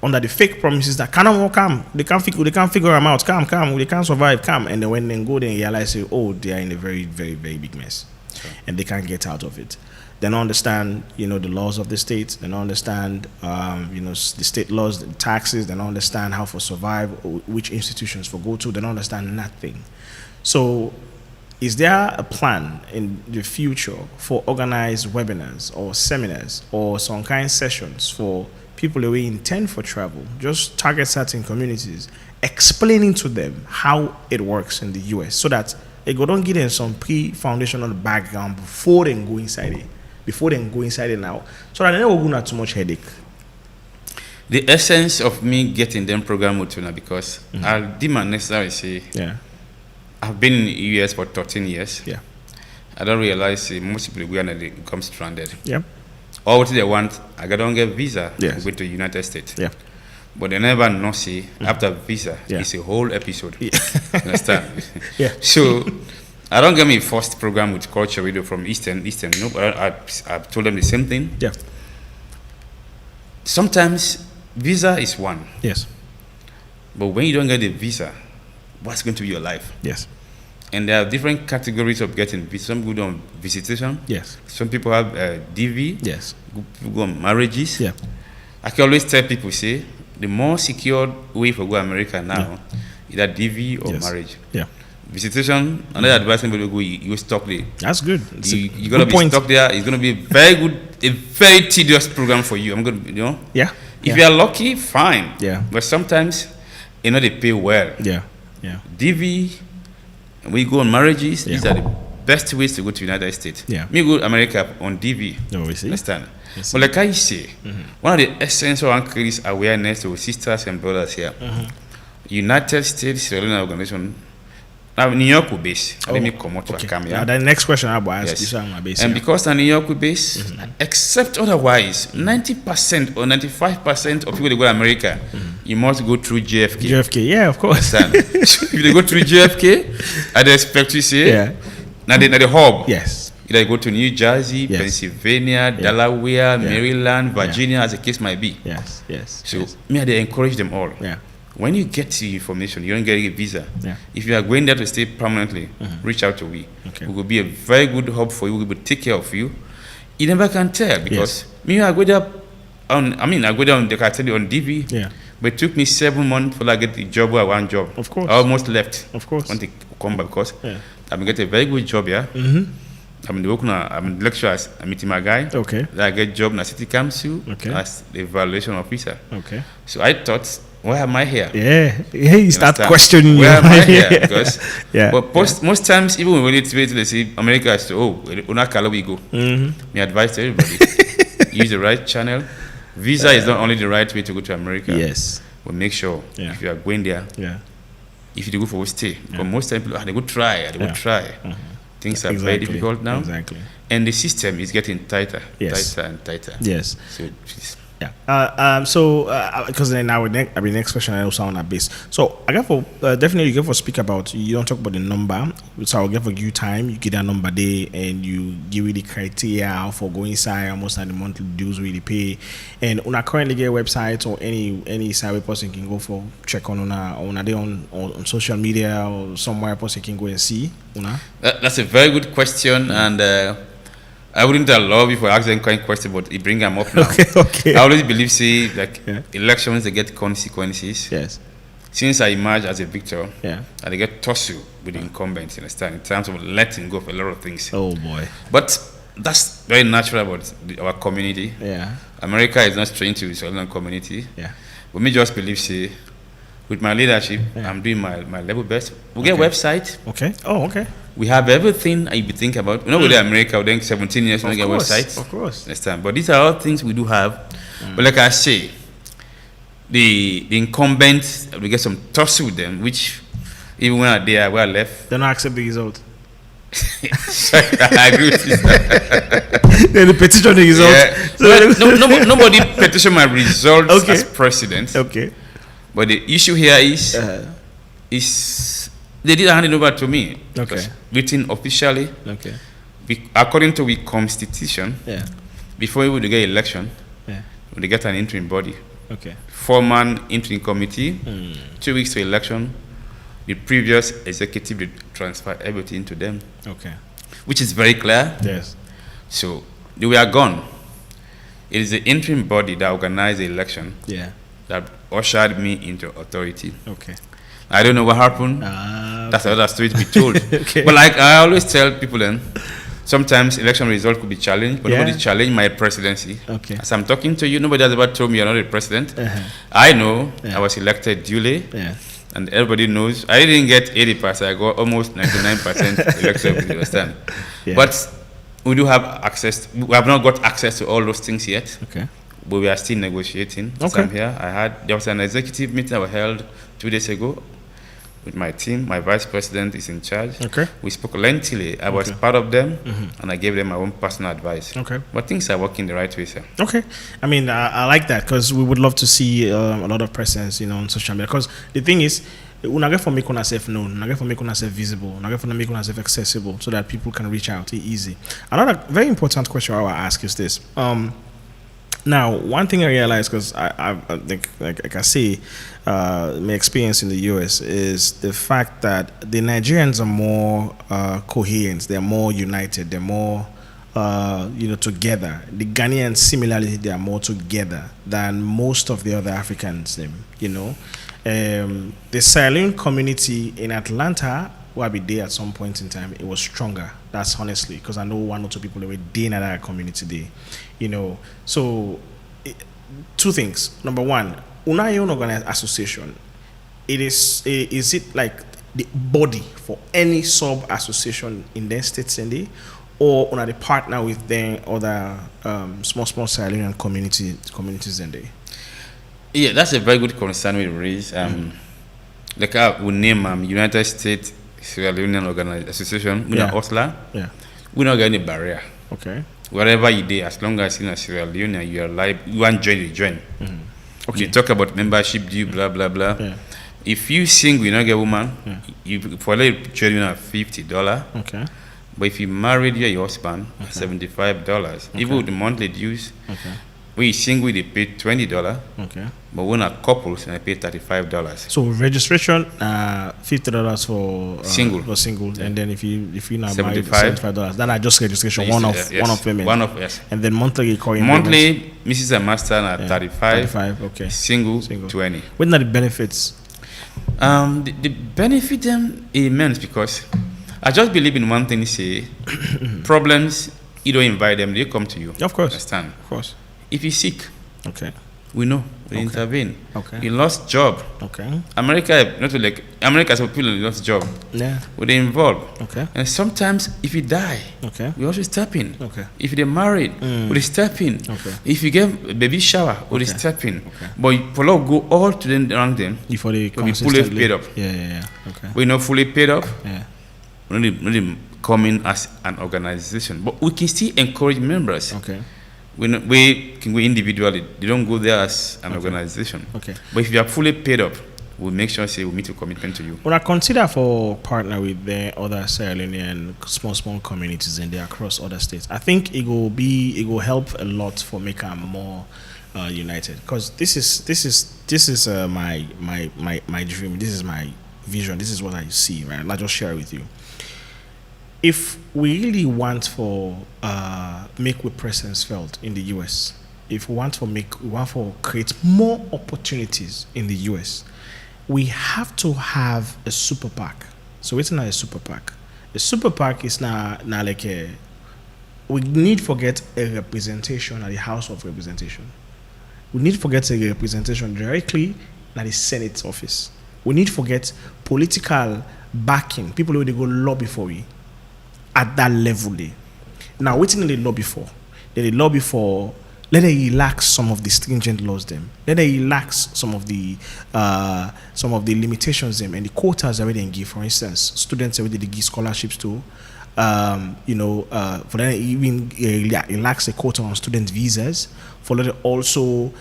under the fake promises that cannot come, they can't figure them out, come, they can't survive, come. And then when they go, they realize, oh, they are in a very, very, very big mess. Sure. And they can't get out of it. They don't understand, the laws of the state. They don't understand, the state laws, the taxes. They don't understand how to survive, which institutions to go to. They don't understand nothing. So, is there a plan in the future for organized webinars or seminars or some kind of sessions for people who intend for travel, just target certain communities, explaining to them how it works in the US, so that they don't give them some pre-foundational background before they go inside it? Before they go inside it now, so that they don't have too much headache. The essence of me getting them program with you now, because I didn't necessarily say, I've been in the US for 13 years. Yeah, I don't realize most people when they become stranded. Yeah, all what they want, I don't get visa to go to the United States. Yeah, but they never know say after visa, it's a whole episode. Yeah. You understand? Yeah. So I don't get me first program with culture radio from Eastern. No, but I've told them the same thing. Yeah. Sometimes visa is one. Yes. But when you don't get the visa, what's going to be your life? Yes. And there are different categories of getting visa. Some go on visitation. Yes. Some people have DV. Yes. People go on marriages. Yeah. I can always tell people, say, the more secured way for go America now, either DV or marriage. Yeah. Visitation, another advice anybody go, you stuck there. That's good. You gotta be stuck there. It's gonna be a very tedious program for you. I'm gonna, Yeah. If you are lucky, fine. Yeah. But sometimes, they pay well. Yeah. Yeah. DV, we go on marriages. These are the best ways to go to United States. Yeah. Me go to America on DV. No, we see. Understand? But like I say, one of the essential increase awareness to sisters and brothers here. United States Religion Organization. Now New York will base. Let me come out to come here. Now the next question I will ask is my base. And because the New York will base, except otherwise, 90% or 95% of people that go to America, you must go through JFK. JFK, yeah, of course. If you go through JFK, I'd expect you say, now the hub. Yes. Either go to New Jersey, Pennsylvania, Delaware, Maryland, Virginia, as the case might be. Yes, yes. So me, I encourage them all. Yeah. When you get the information, you don't get a visa. Yeah. If you are going there to stay permanently, reach out to we. Okay. We will be a very good hub for you. We will take care of you. You never can tell, because me, I go there I go there on the cartel on DV. Yeah. But it took me 7 months for I get the job where I want job. Of course. I almost left. Of course. I want to come back because I'm going to get a very good job here. I'm the lecturer. I'm meeting my guy. Okay. Then I get job in the city council as the evaluation officer. Okay. So I thought, why am I here? Yeah. You start questioning where am I here? Because but most times, even when we need to say America is Unakala we go. Me advise to everybody, use the right channel. Visa is not only the right way to go to America. Yes. But make sure if you are going there, if you go for a stay. But most times people they go try, Things are very difficult now. Exactly. And the system is getting tighter, tighter and tighter. Yes. So Yeah. So, because then next question I also on that base. So, I get for definitely you get for speak about. You don't talk about the number. So, I'll get for you time. You get that number there, and you give you the criteria for going inside almost like the monthly dues we pay. And on a currently get websites or any site where person can go for check on a day on social media or somewhere person can go and see. That's a very good question, and. I wouldn't allow you for asking kind question, but you bring them up now. Okay. I always believe, elections, they get consequences. Yes. Since I emerged as a victor, and they get tussle with the incumbents, you understand, in terms of letting go of a lot of things. Oh, boy. But that's very natural about our community. Yeah. America is not strange to the Southern community. Yeah. But me just believe, with my leadership, I'm doing my level best. We get a website. Okay. Oh, okay. We have everything you be think about. You know, with America, we then 17 years we get websites. Of course. Understand? But these are all things we do have. But like I say, the incumbents, we get some tussle with them, which even when we are left. They don't accept the result. I agree with you. They petition the result. Yeah. So nobody petition my results as president. Okay. But the issue here is they did hand it over to me. Okay. Written officially. Okay. According to the constitution. Yeah. Before we would get election. Yeah. We get an interim body. Okay. 4-man interim committee. 2 weeks to election. The previous executive will transfer everything to them. Okay. Which is very clear. Yes. So they were gone. It is the interim body that organized the election. Yeah. That ushered me into authority. Okay. I don't know what happened. That's another story to be told. Okay. But like I always tell people sometimes election result could be challenged, but nobody challenged my presidency. Okay. As I'm talking to you, nobody has ever told me you're not a president. I know I was elected duly. Yeah. And everybody knows I didn't get 80%, I got almost 99% elected, you understand? Yeah. But we do have access, we have not got access to all those things yet. Okay. But we are still negotiating. Okay. So I'm here. There was an executive meeting that was held 2 days ago with my team. My vice president is in charge. Okay. We spoke lengthily. I was part of them, and I gave them my own personal advice. Okay. But things are working the right way, sir. Okay. I mean, I like that because we would love to see a lot of presence, on social media. Because the thing is, we not get for making ourselves known, not get for making ourselves visible, not get for making ourselves accessible, so that people can reach out easy. Another very important question I will ask is this. Now, one thing I realized, because I think, like I say, my experience in the US is the fact that the Nigerians are more coherent, they're more united, they're more, together. The Ghanaians, similarly, they are more together than most of the other Africans, the Sierra Leone community in Atlanta, where I be there at some point in time, it was stronger. That's honestly, because I know 1 or 2 people that were there in that community there, So, 2 things. Number one, Unayon Organized Association, is it like the body for any sub-association in the states in there, or una the partner with the other small Sierra Leonean communities in there? Yeah, that's a very good concern we raise. Like we name United States Sierra Leonean Organized Association, we not Osla. Yeah. We not got any barrier. Okay. Wherever you do, as long as in a Sierra Leone you are live, you want to join. Okay. You talk about membership due, blah blah blah. Yeah. If you sing, we not get woman. You for like join $50. Okay. But if you married your husband, $75. Okay. Even with the monthly dues. Okay. We single they pay $20. Okay. But when are couples and I pay $35. So registration, $50 for single. For single, and then if you not married, $75. $75. Then I just registration one off payment. One off, yes. And then monthly coin. Monthly, Mrs. and Master are 35. 35. Okay. Single 20. What are the benefits? The benefit them immense because I just believe in one thing. Say problems, you don't invite them; they come to you. Of course. Understand? Of course. If you're sick, okay, we know we intervene. Okay. You lost job. Okay. America, not like America, some people lost job. Yeah. We they involved. Okay. And sometimes if you die, okay, we also step in. Okay. If they're married, we step in. Okay. If you get a baby shower, we step in. Okay. But for law go all to them around them. Before they we fully paid up. Yeah. Okay. We're not fully paid up. Yeah. We only come in as an organization, but we can still encourage members. Okay. we can go individually. They don't go there as an Okay. organization. Okay. But if you are fully paid up, we'll make sure say we meet a commitment to you. When I consider for partner with the other Sierra Leonean small communities in there across other states, I think it will help a lot for make them more united. Because this is my dream. This is my vision. This is what I see. Right, I'll just share with you. If we really want for make our presence felt in the US, if we want for create more opportunities in the US, we have to have a super PAC. So it's not a super PAC. A super PAC is not like we need to get a representation at the House of Representation. We need to get a representation directly at the Senate office. We need to get political backing. People who they go lobby for you at that level there. Now, what did they lobby for? They lobby for let them relax some of the stringent laws them. Let them relax some of the limitations them and the quotas that they give. For instance, students already they give scholarships to. For them even relax the quota on student visas. For them also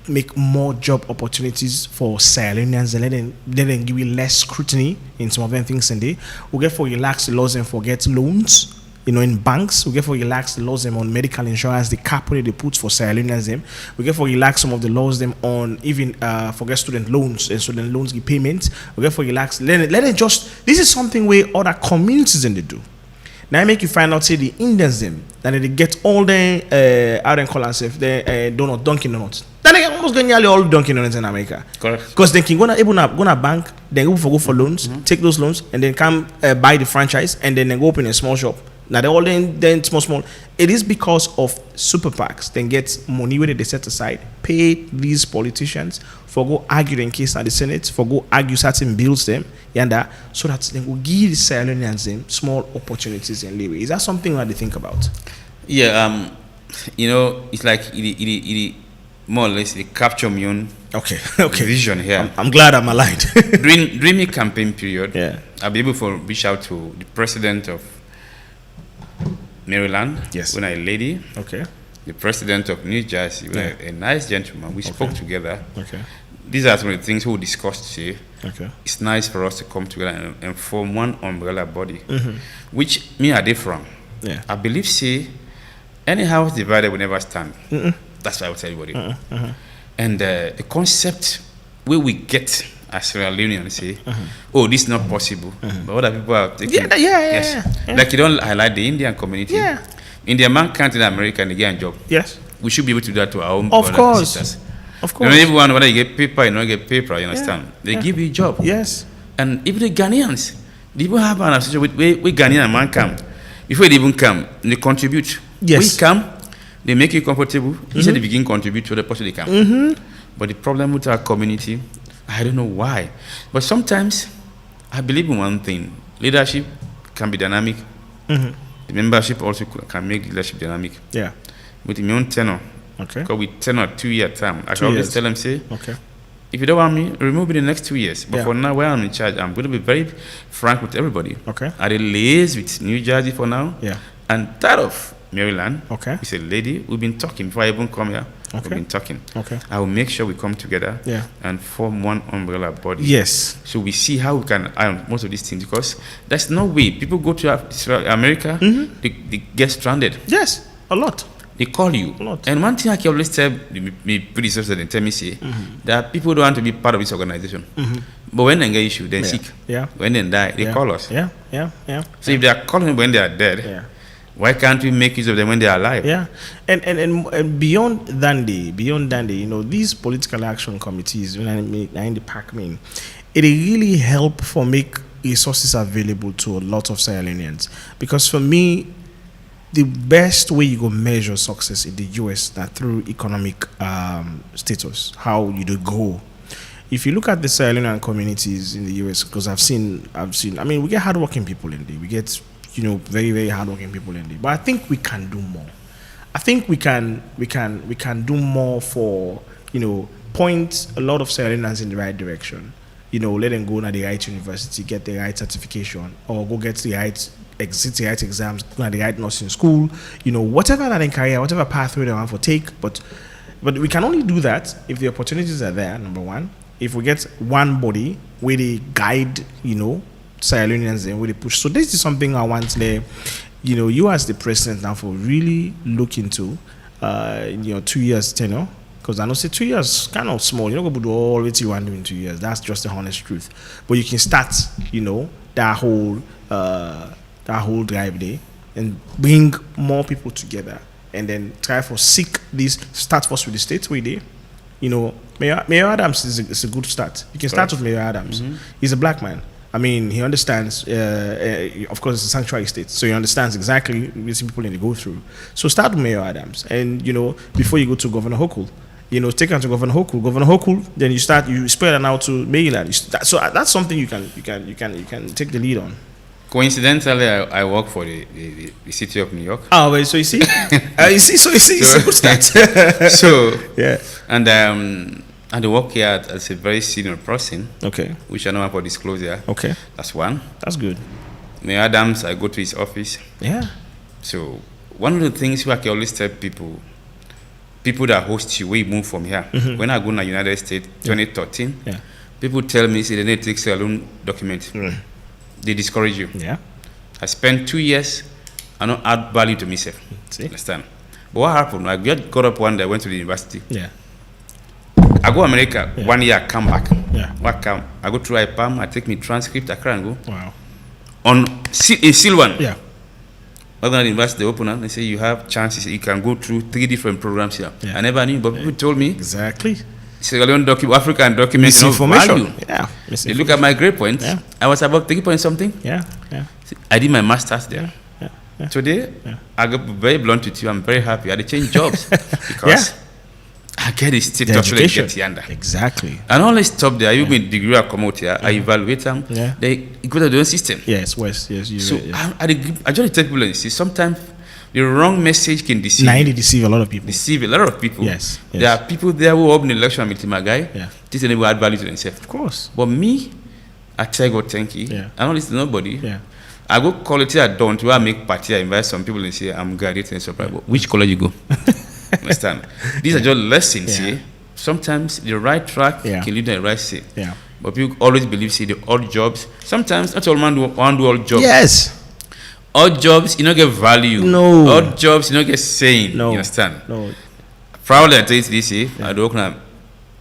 make more job opportunities for Sierra Leoneans and let them give you less scrutiny in some of them things. And we get for relax the laws and forget loans. In banks, we get for relax the laws them on medical insurance, the cap rate they put for Sierra Leoneans them. We get for relax some of the laws them on even forget student loans and student loans give payments. We get for relax. Let it just. This is something where other communities in they do. Now I make you find out say the Indians them that they get all the how they call themselves the donut Dunkin' Donuts. Then they almost going nearly all Dunkin' Donuts in America. Correct. Because they can go to bank, then go for loans, take those loans, and then come buy the franchise, and then they go open a small shop. Now they all then small. It is because of super PACs. Then get money where they set aside, pay these politicians for go argue in case at the Senate, for go argue certain bills them, so that they will give the Sierra Leoneans them small opportunities and leeway. Is that something that they think about? Yeah, it's like it more or less the capture my own vision here. I'm glad I'm aligned. during the campaign period, Yeah. I'll be able to reach out to the president of Maryland, Yes. when a lady, Okay. the president of New Jersey, when Yeah. a nice gentleman. We spoke together. Okay. These are some of the things we discussed today. Okay. It's nice for us to come together and form one umbrella body, Mm-hmm. which me are different. Yeah. I believe, say, any house divided will never stand. That's what I would tell everybody. And the concept where we get as Sierra Leoneans say, oh, this is not possible. But other people are taking. Yeah. Like you don't highlight the Indian community. Yeah. Indian man can't in America and they get a job. Yes. We should be able to do that to our own Of brothers course. and sisters. Of You course. know, everyone, whether you get paper, you don't get paper, you understand? They give you a job. Yes. And even the Ghanaians, they even have an association with Ghanaian man come. Before they even come, they contribute. Yes. We come, they make you comfortable. Instead they begin contribute to the person they come. But the problem with our community, I don't know why. But sometimes I believe in one thing. Leadership can be dynamic. The membership also can make leadership dynamic. Yeah. With my own tenor. Okay. Because we tenor 2-year term. I 2 can always years. tell them, say, Okay. if you don't want me, remove me the next 2 years. But Yeah. for now, where I'm in charge, I'm going to be very frank with everybody. Okay. I liaise with New Jersey for now. Yeah. And that of Maryland, Okay. it's a lady. We've been talking before I even come here. Okay. We've been talking. Okay. I will make sure we come together Yeah. and form one umbrella body. Yes. So we see how we can iron most of these things because there's no way people go to America, they get stranded. Yes. A lot. They call you. A lot. And one thing I can always tell me predecessors and tell me say that people don't want to be part of this organization. But when they get issue, they sick. Yeah. When they die, they Yeah. call us. Yeah. So if they are calling when they are dead, Yeah. why can't we make use of them when they are alive? Yeah, and beyond Dande, these political action committees, when I in the PAC mean, it really help for make resources available to a lot of Sierra Leoneans. Because for me, the best way you go measure success in the US that through economic status, how you do go. If you look at the Sierra Leonean communities in the US, because I've seen, I mean, we get hardworking people in there. We get very, very hardworking people in there. But I think we can do more. I think we can do more for, point a lot of Sierra Leoneans in the right direction. Let them go to the right university, get the right certification, or go get the right exit the right exams, go at the right nursing school, whatever that in career, whatever pathway they want to take. But we can only do that if the opportunities are there, number one. If we get one body where they guide, Sierra Leoneans and where they push. So this is something I want there. You as the president now for really look into, 2 years tenure. Because I know say 2 years kind of small. You're not going to do all what you want to do in 2 years. That's just the honest truth. But you can start, that whole drive there and bring more people together and then try for seek this. Start first with the states where they, Mayor Adams is a good start. You can start with Mayor Adams. Mm-hmm. He's a black man. I mean, he understands, of course, it's a sanctuary state, so he understands exactly what people need to go through. So start with Mayor Adams, and, before you go to Governor Hochul, take on to Governor Hochul, then you spread it out to Maryland. So that's something you can take the lead on. Coincidentally, I work for the city of New York. Oh, wait, so you see? It's a good start. So, yeah. And I work here as a very senior person. Okay. Which I know about disclosure. Okay. That's one. That's good. Mayor Adams, I go to his office. Yeah. So one of the things I can always tell people that host you, where you move from here. Mm-hmm. When I go to the United States, 2013, people tell me, say, they need to take their own document. Mm. They discourage you. Yeah. I spent 2 years, I don't add value to myself. See? Understand? But what happened? I got up one day, I went to the university. Yeah. I go America, 1 year, I come back. Yeah. I go through IPAM, I take my transcript, I cry and go. Wow. In Silwan. Yeah. I go to the university, they open up, they say you have chances, you can go through 3 different programs here. Yeah. I never knew, but people told me. Exactly. Sierra Leone African documents, misinformation. Value. Yeah. They look at my grade points. Yeah. I was about 3 point something. Yeah. Yeah. I did my master's there. Yeah. Today, I got very blunt with you. I'm very happy. I had to change jobs because I get a state education. Exactly. And only stop there. You mean degree I come out here. I evaluate them. Yeah. They go to the own system. Yes, West. Yes, you. So I just tell people, see, sometimes the wrong message can deceive. They deceive a lot of people. Yes. There are people there who open the election and meet my guy. Yeah. This enable add value to themselves. Of course. But me, I tell God thank you. Yeah. I don't listen to nobody. Yeah. I go quality I don't. Where I make party, I invite some people and say I'm graduating and surprise. Which college you go? Understand? These are just lessons. See, sometimes the right track can lead to the right seat. Yeah. But people always believe the odd jobs. Sometimes not all man do all jobs. Yes. Odd jobs, you don't get value. No. Odd jobs, you don't get saying. No. You understand? No. Proudly I tell you this, I do work in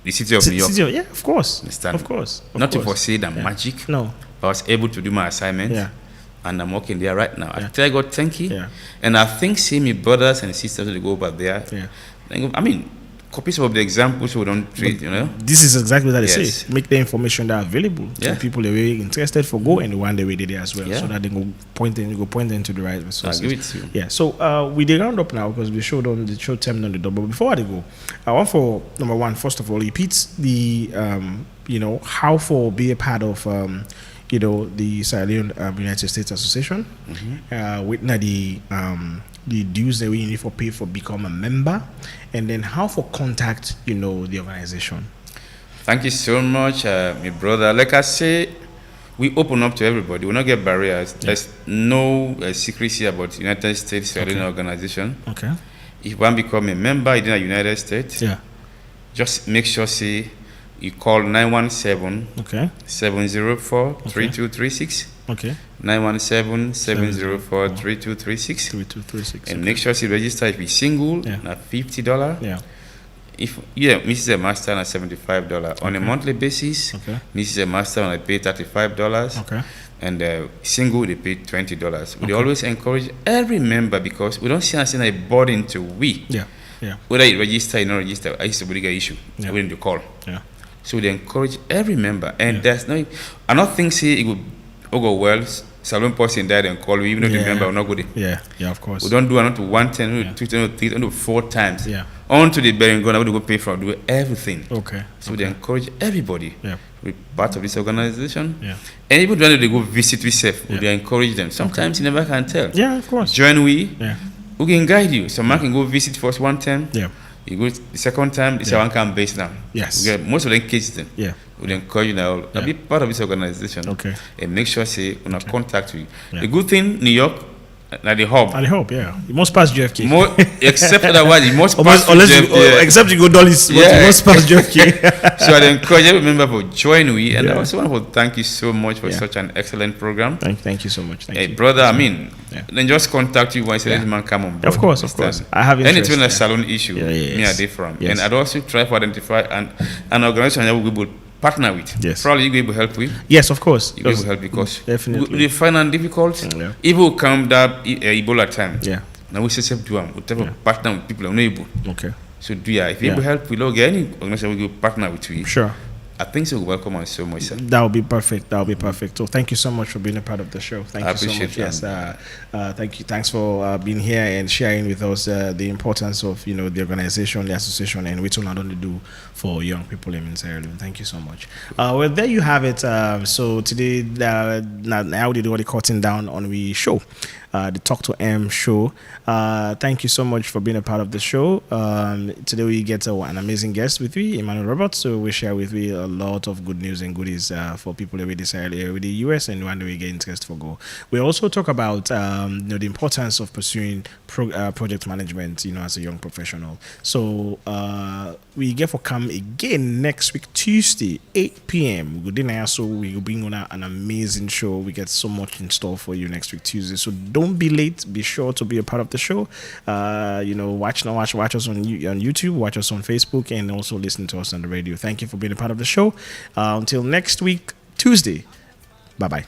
the city of New York. Yeah, of course. Understand? Of course. Not to foresee the magic. No. I was able to do my assignment. Yeah. And I'm working there right now. I tell God thank you. Yeah. And I think see my brothers and sisters will go over there. Yeah. I mean, copies of the examples we don't treat, This is exactly what they say. Make the information that available to people that are very interested for go and the one they way there as well. So that they go point them to the right resources. I agree with you. Yeah. So we did round up now because we showed on the show time on the double. Before I go, I want for number one, first of all, repeat the how for be a part of the Sierra Leone United States Association, with the dues that we need for pay for become a member, and then how for contact the organization. Thank you so much, my brother. Like I say, we open up to everybody. We don't get barriers. There's no secrecy about the United States Sierra Leone organization. Okay. If you want to become a member in the United States, just make sure you call 917-704-3236. Okay. 917-704-3236. And make sure you register if you're single at $50. Yeah. If Mrs. a master at $75. On a monthly basis, Mrs. a master I pay $35. Okay. And single they pay $20. We always encourage every member because we don't see us in a burden to we. Yeah. Whether you register or not register, I used to be a issue. Yeah. Within the call. Yeah. So they encourage every member, and there's no. I don't think it would go well. Salon person died and call we even though the member will not go there. Yeah, of course. We don't do another 110, 210, 300, 4 times. Yeah. On to the bearing gun, I would go pay for do everything. Okay. So they encourage everybody to be part of this organization. Yeah. And even when they go visit we safe, they encourage them. Sometimes you never can tell. Yeah, of course. Join we. Yeah. We can guide you. Some man can go visit first one time. Yeah. You go the second time, it's one come base now. Yes. We get most of them cases them. Yeah. We encourage you now. Now be part of this organization. Okay. And make sure say when I contact you. The good thing, New York, now the hub. At the hub, yeah. You must pass JFK. More, except otherwise, you must pass except you go Dolly's, but you must pass JFK. So I encourage every member to join we, and I also want to thank you so much for such an excellent program. Thank you so much. Thank you. Brother, I mean, then just contact you once let man come on board. Of course. I have interest. Anything a salon issue, me are different. And I'd also try to identify an organization that we will partner with. Yes. Probably you will be able to help with. Yes, of course. You will be able to help because definitely we find it difficult. Even will come that Ebola time. Yeah. Now we say do we have partner with people who are able. Okay. So if you able help, we don't get any organization we will partner with you. Sure. I think so. Welcome on so much, sir. That would be perfect. So thank you so much for being a part of the show. Thank you so much. Yes. Thank you. Thanks for being here and sharing with us the importance of the organization, the association, and what we not only do for young people in Sierra Leone. Thank you so much. Well, there you have it. So today, now we do the cutting down on the show. The Talk to M show. Thank you so much for being a part of the show. Today we get an amazing guest with me, Emmanuel Rogers. So we share with you a lot of good news and goodies for people with the US and when we get interest for go. We also talk about the importance of pursuing project management, as a young professional. So we get for come again next week Tuesday 8 p.m. We go dinner, so we will bring on an amazing show. We get so much in store for you next week Tuesday. So don't be late. Be sure to be a part of the show. Watch us on YouTube, watch us on Facebook, and also listen to us on the radio. Thank you for being a part of the show. Until next week, Tuesday. Bye bye.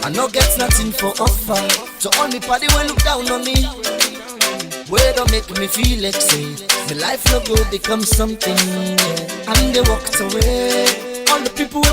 I no get nothing for offer. So only party when look down on me. Where don't make me feel like say my life no good become something. And they walked away. All the people who